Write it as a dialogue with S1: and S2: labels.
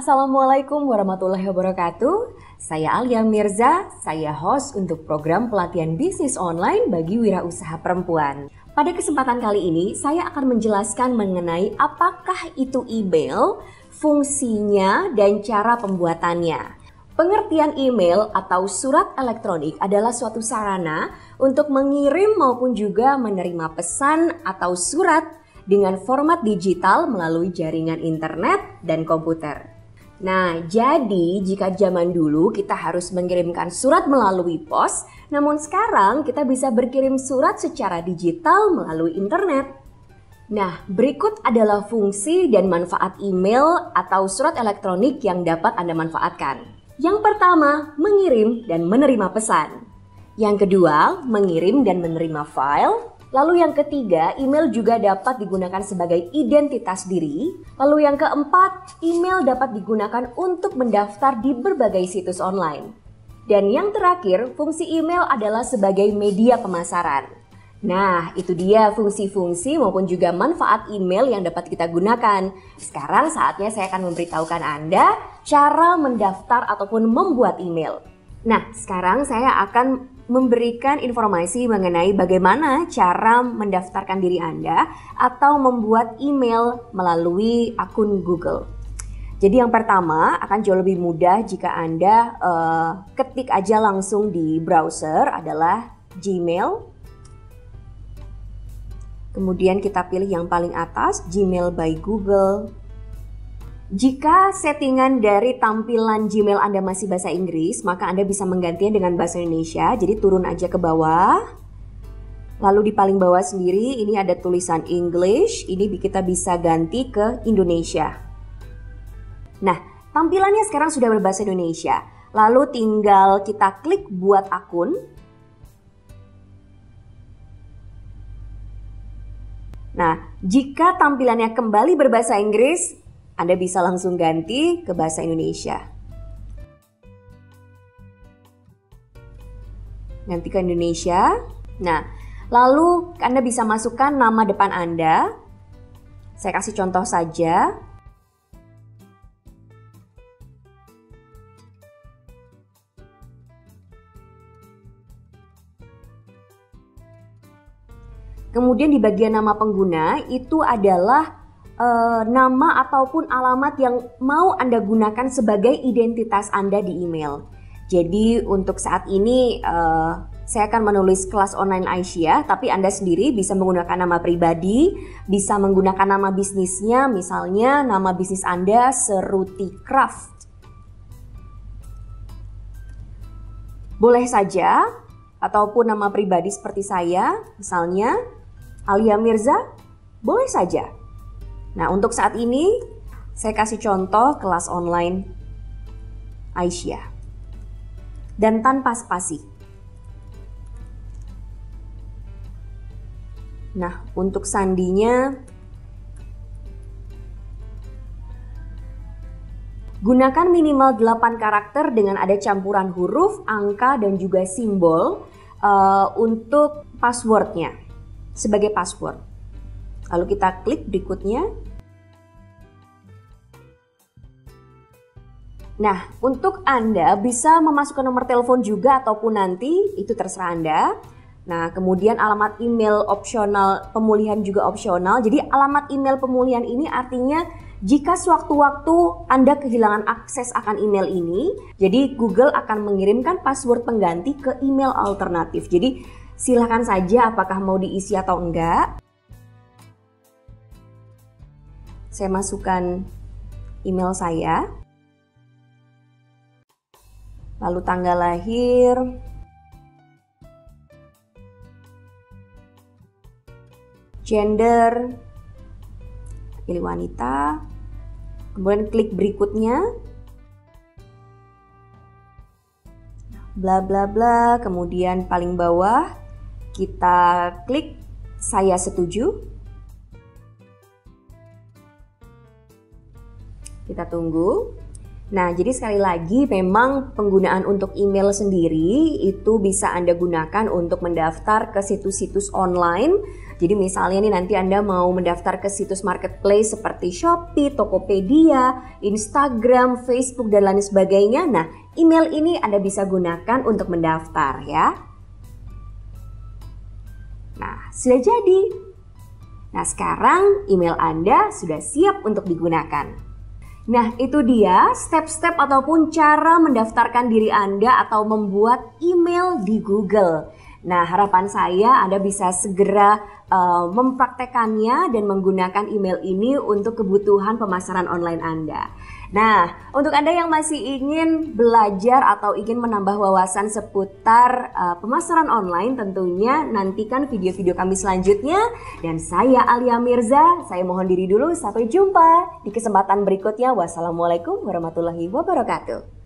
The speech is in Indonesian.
S1: Assalamualaikum warahmatullahi wabarakatuh. Saya Alia Mirza, saya host untuk program pelatihan bisnis online bagi wirausaha perempuan. Pada kesempatan kali ini, saya akan menjelaskan mengenai apakah itu email, fungsinya, dan cara pembuatannya. Pengertian email atau surat elektronik adalah suatu sarana untuk mengirim maupun juga menerima pesan atau surat dengan format digital melalui jaringan internet dan komputer. Nah, jadi jika zaman dulu kita harus mengirimkan surat melalui pos, namun sekarang kita bisa berkirim surat secara digital melalui internet. Nah, berikut adalah fungsi dan manfaat email atau surat elektronik yang dapat Anda manfaatkan. Yang pertama, mengirim dan menerima pesan. Yang kedua, mengirim dan menerima file. Lalu yang ketiga, email juga dapat digunakan sebagai identitas diri. Lalu yang keempat, email dapat digunakan untuk mendaftar di berbagai situs online. Dan yang terakhir, fungsi email adalah sebagai media pemasaran. Nah, itu dia fungsi-fungsi maupun juga manfaat email yang dapat kita gunakan. Sekarang saatnya saya akan memberitahukan Anda cara mendaftar ataupun membuat email. Nah, sekarang saya akan memberikan informasi mengenai bagaimana cara mendaftarkan diri Anda atau membuat email melalui akun Google. Jadi yang pertama akan jauh lebih mudah jika Anda ketik aja langsung di browser adalah Gmail. Kemudian kita pilih yang paling atas, Gmail by Google. Jika settingan dari tampilan Gmail Anda masih bahasa Inggris, maka Anda bisa menggantinya dengan bahasa Indonesia. Jadi turun aja ke bawah. Lalu di paling bawah sendiri ini ada tulisan English. Ini kita bisa ganti ke Indonesia. Nah, tampilannya sekarang sudah berbahasa Indonesia. Lalu tinggal kita klik buat akun. Nah, jika tampilannya kembali berbahasa Inggris, Anda bisa langsung ganti ke bahasa Indonesia. Ganti ke Indonesia. Nah, lalu Anda bisa masukkan nama depan Anda. Saya kasih contoh saja. Kemudian di bagian nama pengguna itu adalah nama ataupun alamat yang mau Anda gunakan sebagai identitas Anda di email. Jadi untuk saat ini saya akan menulis kelas online Aisyah, tapi Anda sendiri bisa menggunakan nama pribadi, bisa menggunakan nama bisnisnya, misalnya nama bisnis Anda Seruti Craft. Boleh saja, ataupun nama pribadi seperti saya, misalnya Alia Mirza, boleh saja. Nah, untuk saat ini saya kasih contoh kelas online Aisyah dan tanpa spasi. Nah, untuk sandinya gunakan minimal 8 karakter dengan ada campuran huruf, angka, dan juga simbol untuk passwordnya sebagai password. Lalu kita klik berikutnya. Nah, untuk Anda bisa memasukkan nomor telepon juga ataupun nanti itu terserah Anda. Nah, kemudian alamat email opsional, pemulihan juga opsional. Jadi alamat email pemulihan ini artinya jika sewaktu-waktu Anda kehilangan akses akan email ini, jadi Google akan mengirimkan password pengganti ke email alternatif. Jadi silakan saja apakah mau diisi atau enggak. Saya masukkan email saya. Lalu tanggal lahir, gender, pilih wanita, kemudian klik berikutnya, bla bla bla, kemudian paling bawah kita klik saya setuju. Kita tunggu. Nah, jadi sekali lagi memang penggunaan untuk email sendiri itu bisa Anda gunakan untuk mendaftar ke situs-situs online Jadi misalnya nih nanti Anda mau mendaftar ke situs marketplace seperti Shopee, Tokopedia, Instagram, Facebook, dan lain sebagainya. Nah, email ini Anda bisa gunakan untuk mendaftar ya. Nah, sudah jadi. Nah, sekarang email Anda sudah siap untuk digunakan. Nah, itu dia step-step ataupun cara mendaftarkan diri Anda atau membuat email di Google. Nah, harapan saya Anda bisa segera mempraktekannya dan menggunakan email ini untuk kebutuhan pemasaran online Anda. Nah, untuk Anda yang masih ingin belajar atau ingin menambah wawasan seputar pemasaran online, tentunya nantikan video-video kami selanjutnya. Dan saya Alia Mirza, saya mohon diri dulu, sampai jumpa di kesempatan berikutnya. Wassalamualaikum warahmatullahi wabarakatuh.